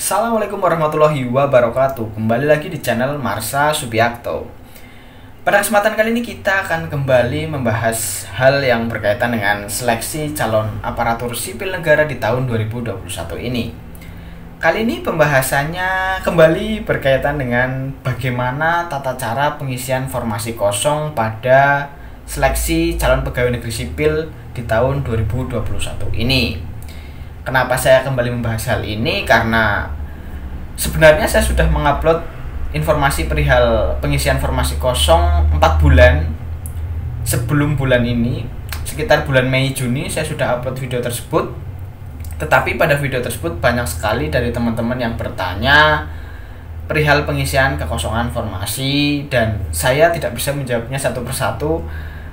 Assalamualaikum warahmatullahi wabarakatuh. Kembali lagi di channel Marsha Subiakto. Pada kesempatan kali ini kita akan kembali membahas hal yang berkaitan dengan seleksi calon aparatur sipil negara di tahun 2021 ini. Kali ini pembahasannya kembali berkaitan dengan bagaimana tata cara pengisian formasi kosong pada seleksi calon pegawai negeri sipil di tahun 2021 ini. Kenapa saya kembali membahas hal ini? Karena sebenarnya saya sudah mengupload informasi perihal pengisian formasi kosong 4 bulan sebelum bulan ini. Sekitar bulan Mei Juni saya sudah upload video tersebut. Tetapi pada video tersebut banyak sekali dari teman-teman yang bertanya perihal pengisian kekosongan formasi, dan saya tidak bisa menjawabnya satu persatu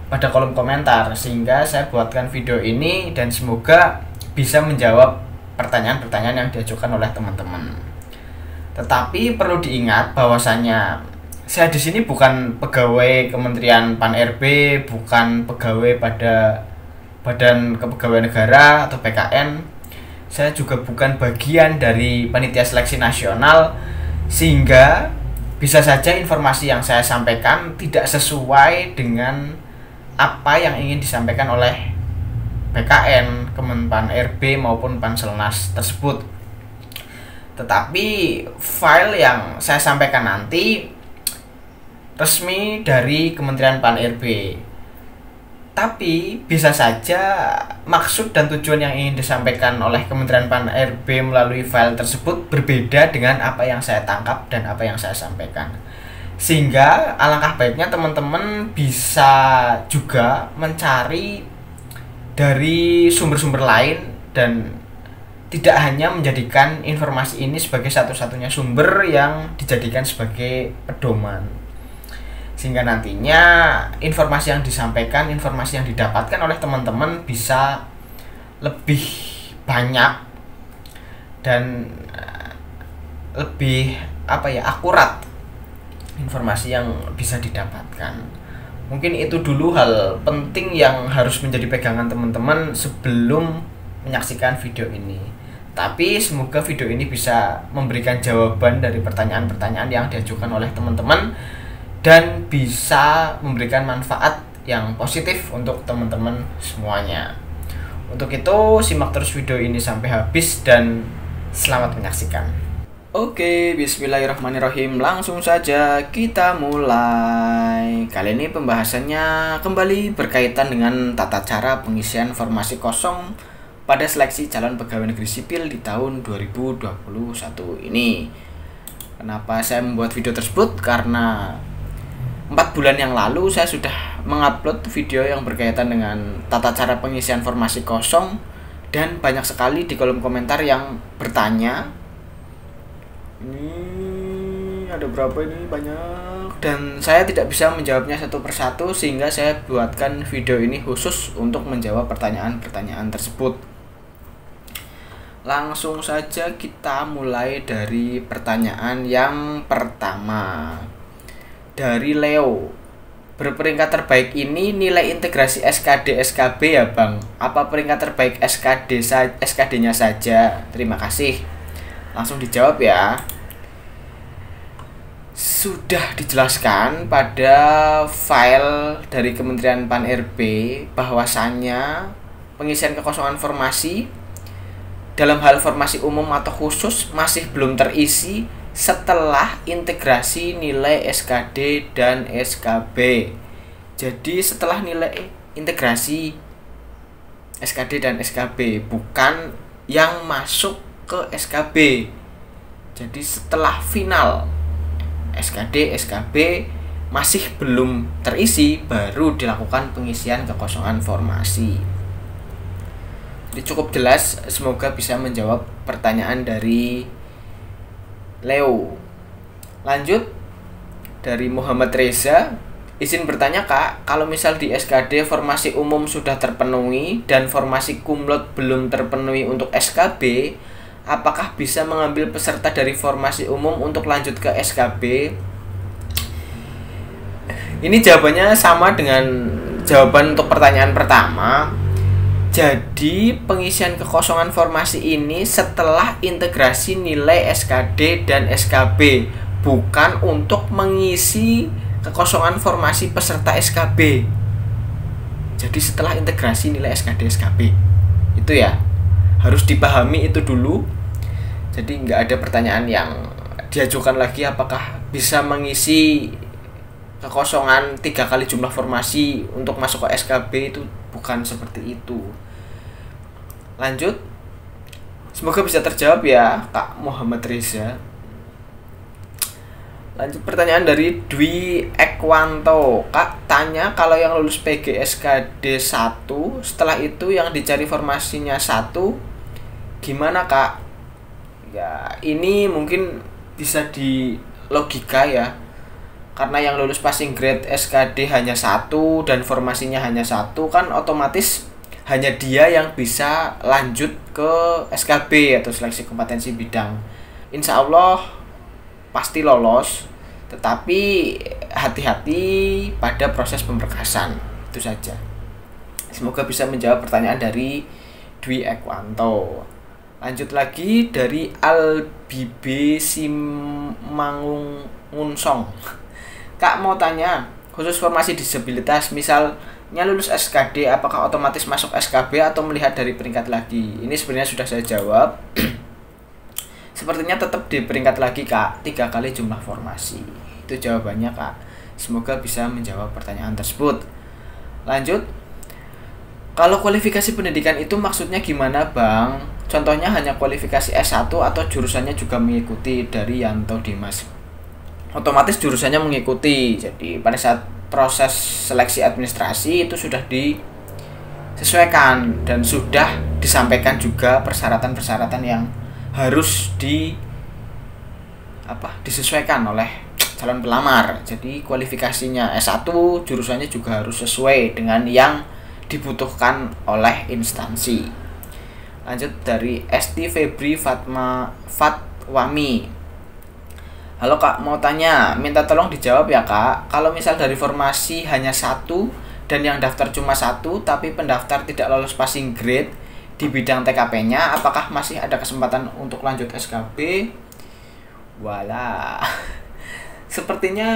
pada kolom komentar, sehingga saya buatkan video ini dan semoga bisa menjawab pertanyaan-pertanyaan yang diajukan oleh teman-teman. Tetapi perlu diingat bahwasanya saya di sini bukan pegawai Kementerian Pan-RB, bukan pegawai pada Badan Kepegawaian Negara atau BKN. Saya juga bukan bagian dari Panitia Seleksi Nasional, sehingga bisa saja informasi yang saya sampaikan tidak sesuai dengan apa yang ingin disampaikan oleh BKN, Kemenpan RB maupun Panselnas tersebut. Tetapi file yang saya sampaikan nanti resmi dari Kementerian Pan RB. Tapi bisa saja maksud dan tujuan yang ingin disampaikan oleh Kementerian Pan RB melalui file tersebut berbeda dengan apa yang saya tangkap dan apa yang saya sampaikan. Sehingga alangkah baiknya teman-teman bisa juga mencari dari sumber-sumber lain dan tidak hanya menjadikan informasi ini sebagai satu-satunya sumber yang dijadikan sebagai pedoman, sehingga nantinya informasi yang disampaikan, informasi yang didapatkan oleh teman-teman bisa lebih banyak dan lebih akurat informasi yang bisa didapatkan. Mungkin itu dulu hal penting yang harus menjadi pegangan teman-teman sebelum menyaksikan video ini. Tapi semoga video ini bisa memberikan jawaban dari pertanyaan-pertanyaan yang diajukan oleh teman-teman dan bisa memberikan manfaat yang positif untuk teman-teman semuanya. Untuk itu simak terus video ini sampai habis dan selamat menyaksikan. Oke, bismillahirrahmanirrahim. Langsung saja kita mulai. Kali ini pembahasannya kembali berkaitan dengan tata cara pengisian formasi kosong pada seleksi calon pegawai negeri sipil di tahun 2021 ini. Kenapa saya membuat video tersebut? Karena 4 bulan yang lalu saya sudah mengupload video yang berkaitan dengan tata cara pengisian formasi kosong, dan banyak sekali di kolom komentar yang bertanya. Ini ada berapa ini? Banyak. Dan saya tidak bisa menjawabnya satu persatu, sehingga saya buatkan video ini khusus untuk menjawab pertanyaan-pertanyaan tersebut. Langsung saja kita mulai dari pertanyaan yang pertama. Dari Leo. Berperingkat terbaik ini nilai integrasi SKD SKB ya Bang? Apa peringkat terbaik SKD-nya saja? Terima kasih. Langsung dijawab ya. Sudah dijelaskan pada file dari Kementerian Pan RB bahwasannya pengisian kekosongan formasi dalam hal formasi umum atau khusus masih belum terisi setelah integrasi nilai SKD dan SKB. Jadi setelah nilai integrasi SKD dan SKB, bukan yang masuk ke SKB. Jadi setelah final SKD, SKB masih belum terisi, baru dilakukan pengisian kekosongan formasi. Jadi cukup jelas, semoga bisa menjawab pertanyaan dari Leo. Lanjut dari Muhammad Reza. Izin bertanya Kak, kalau misal di SKD formasi umum sudah terpenuhi dan formasi kumlot belum terpenuhi untuk SKB, apakah bisa mengambil peserta dari formasi umum untuk lanjut ke SKB? Ini jawabannya sama dengan jawaban untuk pertanyaan pertama. Jadi pengisian kekosongan formasi ini setelah integrasi nilai SKD dan SKB, bukan untuk mengisi kekosongan formasi peserta SKB. Jadi setelah integrasi nilai SKD SKB. Itu ya. Harus dipahami itu dulu. Jadi nggak ada pertanyaan yang diajukan lagi apakah bisa mengisi kekosongan 3 kali jumlah formasi untuk masuk ke SKB, itu bukan seperti itu. Lanjut. Semoga bisa terjawab ya Kak Muhammad Reza. Lanjut pertanyaan dari Dwi Ekwanto. Kak tanya, kalau yang lulus PG SKD 1 setelah itu yang dicari formasinya 1, gimana Kak? Ya ini mungkin bisa di logika ya. Karena yang lulus passing grade SKD hanya 1 dan formasinya hanya 1, kan otomatis hanya dia yang bisa lanjut ke SKB atau seleksi kompetensi bidang. Insya Allah pasti lolos, tetapi hati-hati pada proses pemberkasan. Itu saja. Semoga bisa menjawab pertanyaan dari Dwi Ekwanto. Lanjut lagi dari Albibe Simangunsong. Kak mau tanya, khusus formasi disabilitas, misalnya lulus SKD, apakah otomatis masuk SKB atau melihat dari peringkat lagi? Ini sebenarnya sudah saya jawab. Sepertinya tetap di peringkat lagi Kak, 3 kali jumlah formasi. Itu jawabannya Kak. Semoga bisa menjawab pertanyaan tersebut. Lanjut. Kalau kualifikasi pendidikan itu maksudnya gimana Bang? Contohnya hanya kualifikasi S1 atau jurusannya juga mengikuti, dari Yanto Dimas. Otomatis jurusannya mengikuti. Jadi pada saat proses seleksi administrasi itu sudah disesuaikan dan sudah disampaikan juga persyaratan-persyaratan yang harus disesuaikan oleh calon pelamar. Jadi kualifikasinya S1, jurusannya juga harus sesuai dengan yang dibutuhkan oleh instansi. Lanjut dari Esti Febri Fatwami. Halo Kak, mau tanya, minta tolong dijawab ya Kak. Kalau misal dari formasi hanya 1 dan yang daftar cuma 1, tapi pendaftar tidak lolos passing grade di bidang TKP-nya, apakah masih ada kesempatan untuk lanjut SKB? Walah, sepertinya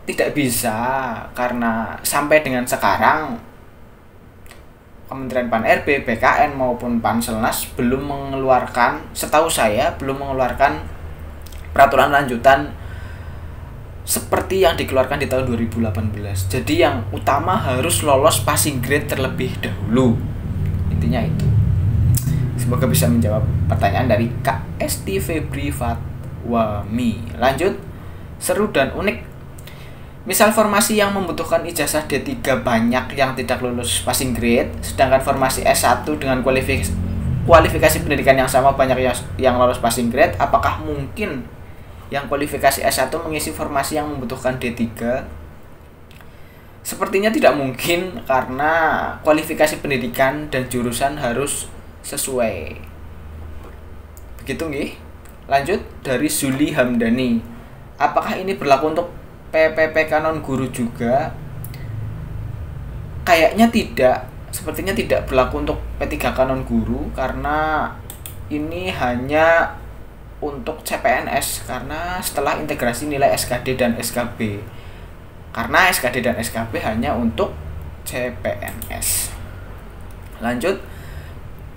tidak bisa, karena sampai dengan sekarang Kementerian Pan-RB, BKN maupun Panselnas belum mengeluarkan, setahu saya belum mengeluarkan peraturan lanjutan seperti yang dikeluarkan di tahun 2018. Jadi yang utama harus lolos passing grade terlebih dahulu. Intinya itu. Semoga bisa menjawab pertanyaan dari Kak Esti Febri Fatwami. Lanjut. Seru dan unik. Misal formasi yang membutuhkan ijazah D3 banyak yang tidak lulus passing grade, sedangkan formasi S1 dengan kualifikasi pendidikan yang sama banyak yang lolos passing grade, apakah mungkin yang kualifikasi S1 mengisi formasi yang membutuhkan D3? Sepertinya tidak mungkin, karena kualifikasi pendidikan dan jurusan harus sesuai. Begitu nggih. Lanjut dari Zuli Hamdani. Apakah ini berlaku untuk PPPK non guru juga? Kayaknya tidak. Sepertinya tidak berlaku untuk P3K non guru, karena ini hanya untuk CPNS, karena setelah integrasi nilai SKD dan SKB. Karena SKD dan SKB hanya untuk CPNS. Lanjut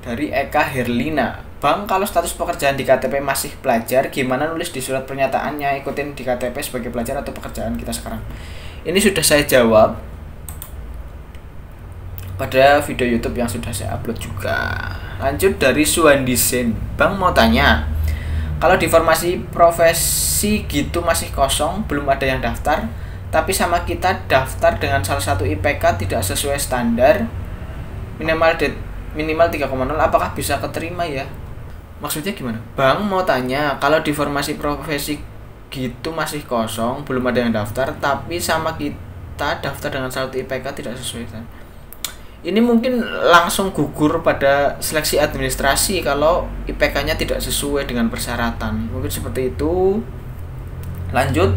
dari Eka Herlina. Bang, kalau status pekerjaan di KTP masih pelajar, gimana nulis di surat pernyataannya ikutin di KTP sebagai pelajar atau pekerjaan kita sekarang? Ini sudah saya jawab pada video YouTube yang sudah saya upload juga. Lanjut dari Suwandi Sen. Bang mau tanya, kalau di formasi profesi gitu masih kosong, belum ada yang daftar, tapi sama kita daftar dengan salah satu IPK tidak sesuai standar, minimal 3,0, apakah bisa keterima ya? Maksudnya gimana? Bang mau tanya, kalau di formasi profesi gitu masih kosong, belum ada yang daftar, tapi sama kita daftar dengan salah satu IPK tidak sesuai standar. Ini mungkin langsung gugur pada seleksi administrasi kalau IPK-nya tidak sesuai dengan persyaratan. Mungkin seperti itu. Lanjut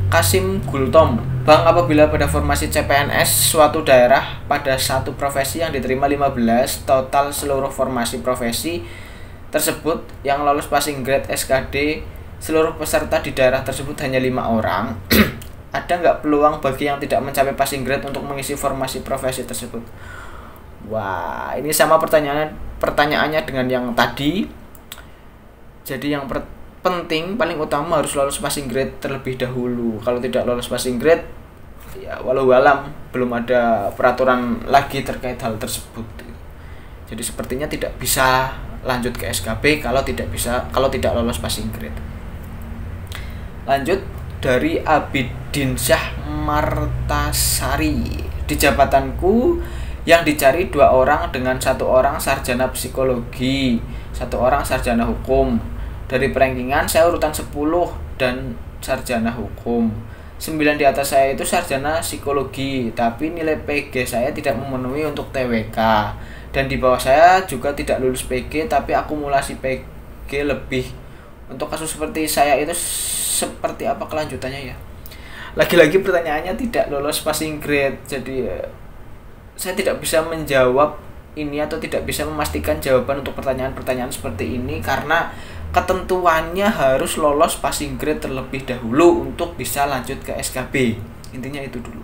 Kasim Gultom, Bang, apabila pada formasi CPNS suatu daerah pada satu profesi yang diterima 15, total seluruh formasi profesi tersebut yang lolos passing grade SKD seluruh peserta di daerah tersebut hanya 5 orang. Ada nggak peluang bagi yang tidak mencapai passing grade untuk mengisi formasi profesi tersebut? Wah, ini sama pertanyaannya dengan yang tadi. Jadi yang penting paling utama harus lolos passing grade terlebih dahulu. Kalau tidak lolos passing grade, ya walau alam belum ada peraturan lagi terkait hal tersebut. Jadi sepertinya tidak bisa lanjut ke SKB kalau tidak lolos passing grade. Lanjut dari Abidin Syah Martasari. Di jabatanku yang dicari 2 orang dengan 1 orang sarjana psikologi, 1 orang sarjana hukum. Dari perankingan saya urutan 10 dan sarjana hukum. 9 di atas saya itu sarjana psikologi, tapi nilai PG saya tidak memenuhi untuk TWK. Dan di bawah saya juga tidak lulus PG tapi akumulasi PG lebih. Untuk kasus seperti saya itu seperti apa kelanjutannya ya? Lagi-lagi pertanyaannya tidak lolos passing grade. Jadi saya tidak bisa menjawab ini atau tidak bisa memastikan jawaban untuk pertanyaan-pertanyaan seperti ini karena ketentuannya harus lolos passing grade terlebih dahulu untuk bisa lanjut ke SKB. Intinya itu dulu.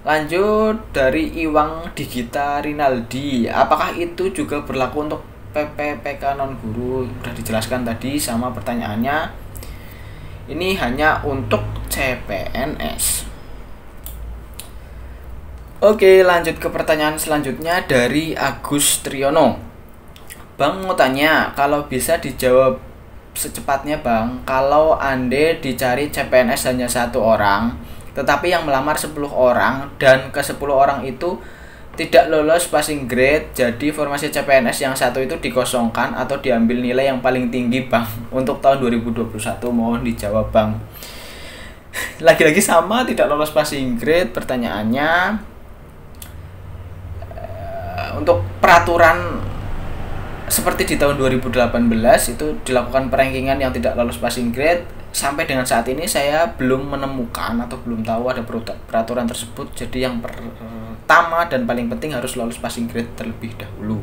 Lanjut dari Iwang Digita Rinaldi. Apakah itu juga berlaku untuk PPPK non guru? Sudah dijelaskan tadi sama pertanyaannya. Ini hanya untuk CPNS. Oke, lanjut ke pertanyaan selanjutnya dari Agus Triyono. Bang, mau tanya, kalau bisa dijawab secepatnya Bang, kalau Ande dicari CPNS hanya 1 orang, tetapi yang melamar 10 orang dan ke 10 orang itu tidak lolos passing grade, jadi formasi CPNS yang 1 itu dikosongkan atau diambil nilai yang paling tinggi Bang untuk tahun 2021, mohon dijawab Bang. Lagi-lagi sama, tidak lolos passing grade pertanyaannya. Untuk peraturan seperti di tahun 2018 itu dilakukan perankingan yang tidak lolos passing grade. Sampai dengan saat ini saya belum menemukan atau belum tahu ada peraturan tersebut. Jadi yang pertama dan paling penting harus lolos passing grade terlebih dahulu.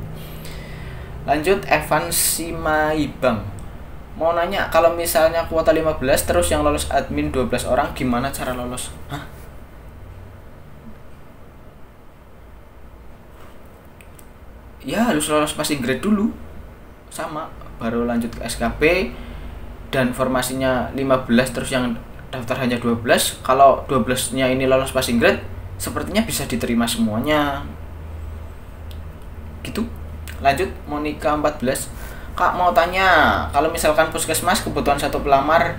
Lanjut Evan Simaibang. Mau nanya, kalau misalnya kuota 15 terus yang lolos admin 12 orang, gimana cara lolos? Hah? Ya harus lolos passing grade dulu sama baru lanjut ke SKB. Dan formasinya 15 terus yang daftar hanya 12. Kalau 12 nya ini lolos passing grade, sepertinya bisa diterima semuanya gitu. Lanjut Monica 14. Kak, mau tanya, kalau misalkan puskesmas kebutuhan 1 pelamar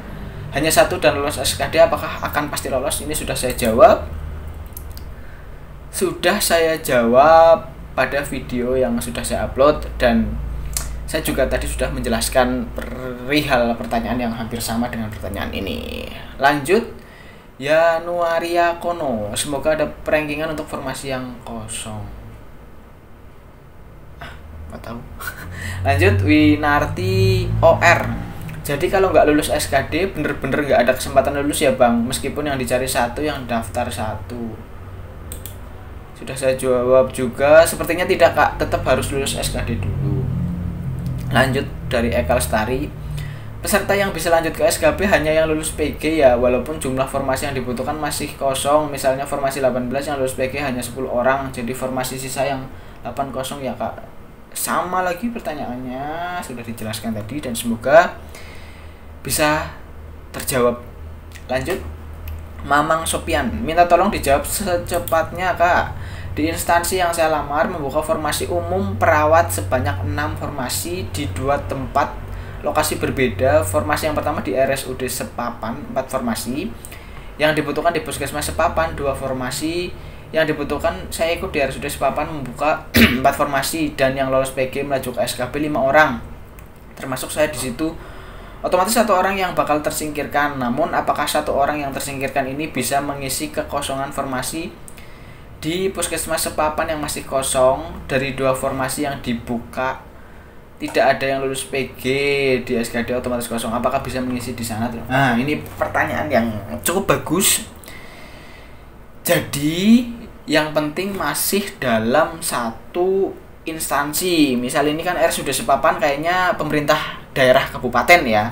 hanya 1 dan lolos SKD, apakah akan pasti lolos? Ini sudah saya jawab. Sudah saya jawab pada video yang sudah saya upload, dan saya juga tadi sudah menjelaskan perihal pertanyaan yang hampir sama dengan pertanyaan ini. Lanjut Yanuaria Kono, semoga ada perankingan untuk formasi yang kosong. Nggak tahu. Lanjut Winarti OR. Jadi kalau nggak lulus SKD bener-bener nggak ada kesempatan lulus ya Bang, meskipun yang dicari 1 yang daftar 1. Sudah saya jawab juga, sepertinya tidak Kak, tetap harus lulus SKD dulu. Lanjut dari Eka Lestari. Peserta yang bisa lanjut ke SKB hanya yang lulus PG ya, walaupun jumlah formasi yang dibutuhkan masih kosong. Misalnya formasi 18 yang lulus PG hanya 10 orang, jadi formasi sisa yang 8 kosong ya Kak. Sama lagi pertanyaannya, sudah dijelaskan tadi dan semoga bisa terjawab. Lanjut Mamang Sopian, minta tolong dijawab secepatnya Kak. Di instansi yang saya lamar membuka formasi umum perawat sebanyak 6 formasi di 2 tempat lokasi berbeda. Formasi yang pertama di RSUD Sepapan 4 formasi, yang dibutuhkan di Puskesmas Sepapan 2 formasi, yang dibutuhkan saya ikut di RSUD Sepapan membuka 4 formasi, dan yang lolos PG melaju ke SKB 5 orang, termasuk saya di situ. Otomatis 1 orang yang bakal tersingkirkan. Namun apakah 1 orang yang tersingkirkan ini bisa mengisi kekosongan formasi di Puskesmas Sepapan yang masih kosong dari 2 formasi yang dibuka tidak ada yang lulus PG di SKD otomatis kosong, apakah bisa mengisi di sana? Nah, ini pertanyaan yang cukup bagus. Jadi yang penting masih dalam satu instansi. Misal ini kan sudah sepapan, kayaknya pemerintah daerah kabupaten ya.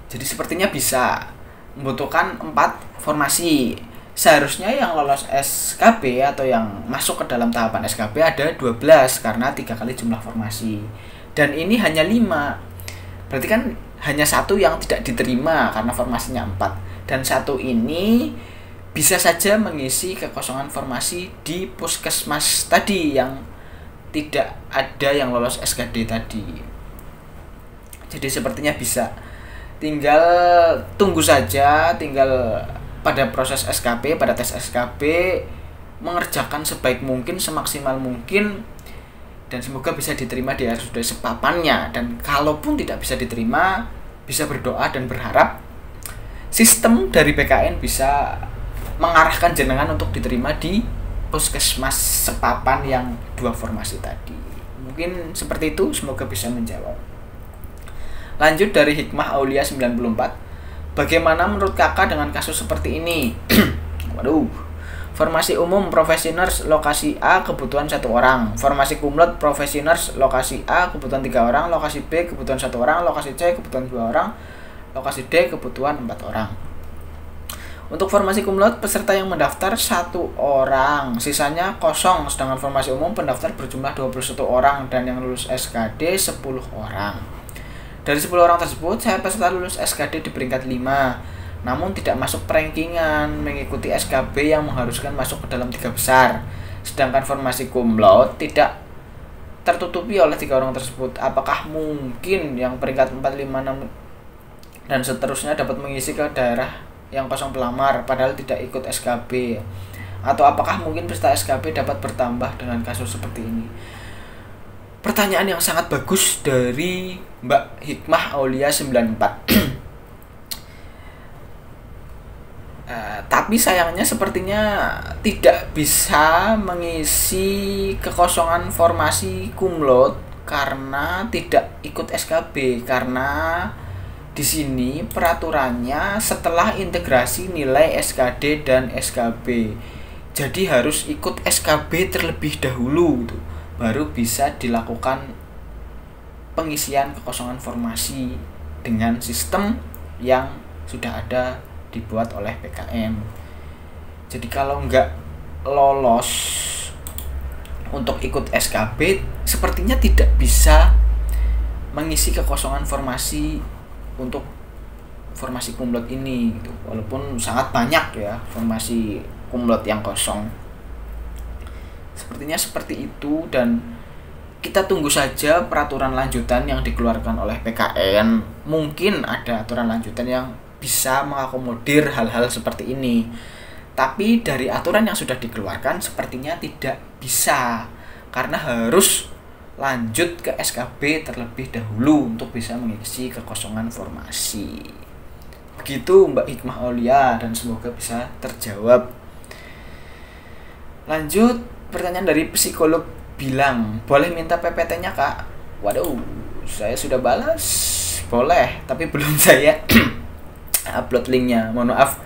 Jadi sepertinya bisa membutuhkan 4 formasi. Seharusnya yang lolos SKB atau yang masuk ke dalam tahapan SKB ada 12 karena 3 kali jumlah formasi. Dan ini hanya 5. Berarti kan hanya 1 yang tidak diterima karena formasinya 4. Dan 1 ini bisa saja mengisi kekosongan formasi di puskesmas tadi yang tidak ada yang lolos SKD tadi. Jadi sepertinya bisa. Tinggal tunggu saja, tinggal pada proses SKB, pada tes SKB mengerjakan sebaik mungkin, semaksimal mungkin, dan semoga bisa diterima di RSUD sepapannya. Dan kalaupun tidak bisa diterima, bisa berdoa dan berharap sistem dari BKN bisa mengarahkan jenengan untuk diterima di puskesmas sepapan yang 2 formasi tadi. Mungkin seperti itu, semoga bisa menjawab. Lanjut dari Hikmah Aulia 94. Bagaimana menurut kakak dengan kasus seperti ini? Waduh. Formasi umum profesioners lokasi A kebutuhan 1 orang. Formasi kumlot profesioners lokasi A kebutuhan 3 orang. Lokasi B kebutuhan 1 orang. Lokasi C kebutuhan 2 orang. Lokasi D kebutuhan 4 orang. Untuk formasi kumlot peserta yang mendaftar 1 orang, sisanya kosong. Sedangkan formasi umum pendaftar berjumlah 21 orang dan yang lulus SKD 10 orang. Dari 10 orang tersebut, saya peserta lulus SKD di peringkat 5, namun tidak masuk rankingan mengikuti SKB yang mengharuskan masuk ke dalam 3 besar. Sedangkan formasi kumlot tidak tertutupi oleh 3 orang tersebut. Apakah mungkin yang peringkat 4, 5, 6 dan seterusnya dapat mengisi ke daerah yang kosong pelamar padahal tidak ikut SKB? Atau apakah mungkin peserta SKB dapat bertambah dengan kasus seperti ini? Pertanyaan yang sangat bagus dari Mbak Hikmah Aulia 94. Tapi sayangnya sepertinya tidak bisa mengisi kekosongan formasi kumlot karena tidak ikut SKB, karena di sini peraturannya setelah integrasi nilai SKD dan SKB. Jadi harus ikut SKB terlebih dahulu gitu, baru bisa dilakukan pengisian kekosongan formasi dengan sistem yang sudah ada dibuat oleh BKN. Jadi kalau nggak lolos untuk ikut SKB, sepertinya tidak bisa mengisi kekosongan formasi untuk formasi kumlot ini gitu. Walaupun sangat banyak ya formasi kumlot yang kosong. Sepertinya seperti itu, dan kita tunggu saja peraturan lanjutan yang dikeluarkan oleh BKN. Mungkin ada aturan lanjutan yang bisa mengakomodir hal-hal seperti ini. Tapi dari aturan yang sudah dikeluarkan sepertinya tidak bisa, karena harus lanjut ke SKB terlebih dahulu untuk bisa mengisi kekosongan formasi. Begitu Mbak Hikmah Aulia, dan semoga bisa terjawab. Lanjut, pertanyaan dari psikolog bilang, boleh minta PPT-nya kak? Waduh, saya sudah balas. Boleh, tapi belum saya upload linknya, mohon maaf.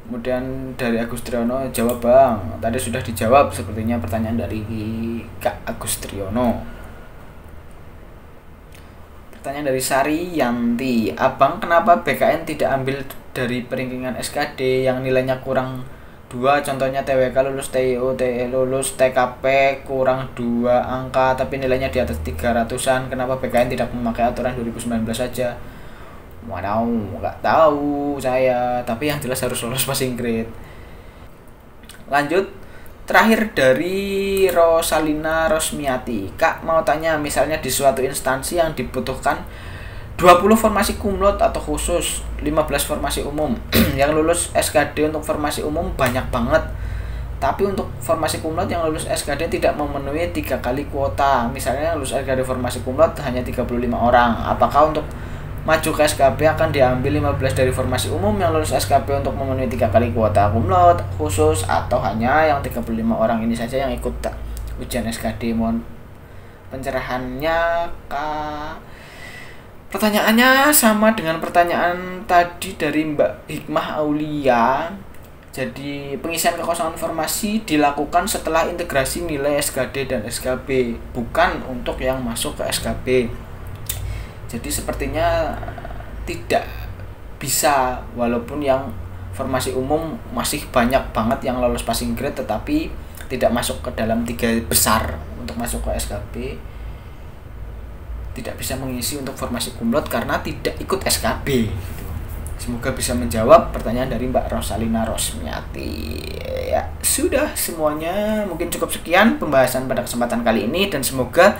Kemudian dari Agus Triyono, jawab bang, tadi sudah dijawab sepertinya pertanyaan dari Kak Agus Triyono. Pertanyaan dari Sari Yanti, abang kenapa BKN tidak ambil dari peringkingan SKD yang nilainya kurang 2, contohnya TWK lulus TIO, TE lulus TKP kurang 2 angka tapi nilainya di atas 300-an, kenapa BKN tidak memakai aturan 2019 saja? Waduh, nggak tahu saya, tapi yang jelas harus lolos passing grade. Lanjut, terakhir dari Rosalina Rosmiati, kak mau tanya, misalnya di suatu instansi yang dibutuhkan 20 formasi kumlot atau khusus 15 formasi umum yang lulus SKD untuk formasi umum banyak banget, tapi untuk formasi kumlot yang lulus SKD tidak memenuhi 3 kali kuota. Misalnya yang lulus SKD formasi kumlot hanya 35 orang, apakah untuk maju ke SKB akan diambil 15 dari formasi umum yang lulus SKB untuk memenuhi 3 kali kuota kumlot khusus, atau hanya yang 35 orang ini saja yang ikut ujian SKD? Mohon Pencerahannya pertanyaannya sama dengan pertanyaan tadi dari Mbak Hikmah Aulia. Jadi pengisian kekosongan informasi dilakukan setelah integrasi nilai SKD dan SKB, bukan untuk yang masuk ke SKB. Jadi sepertinya tidak bisa, walaupun yang formasi umum masih banyak banget yang lolos passing grade tetapi tidak masuk ke dalam 3 besar untuk masuk ke SKB. Tidak bisa mengisi untuk formasi kumlot karena tidak ikut SKB gitu. Semoga bisa menjawab pertanyaan dari Mbak Rosalina Rosmiati. Ya, sudah semuanya. Mungkin cukup sekian pembahasan pada kesempatan kali ini, dan semoga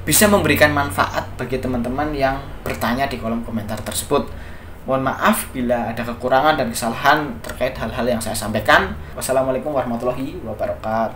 bisa memberikan manfaat bagi teman-teman yang bertanya di kolom komentar tersebut. Mohon maaf bila ada kekurangan dan kesalahan terkait hal-hal yang saya sampaikan. Wassalamualaikum warahmatullahi wabarakatuh.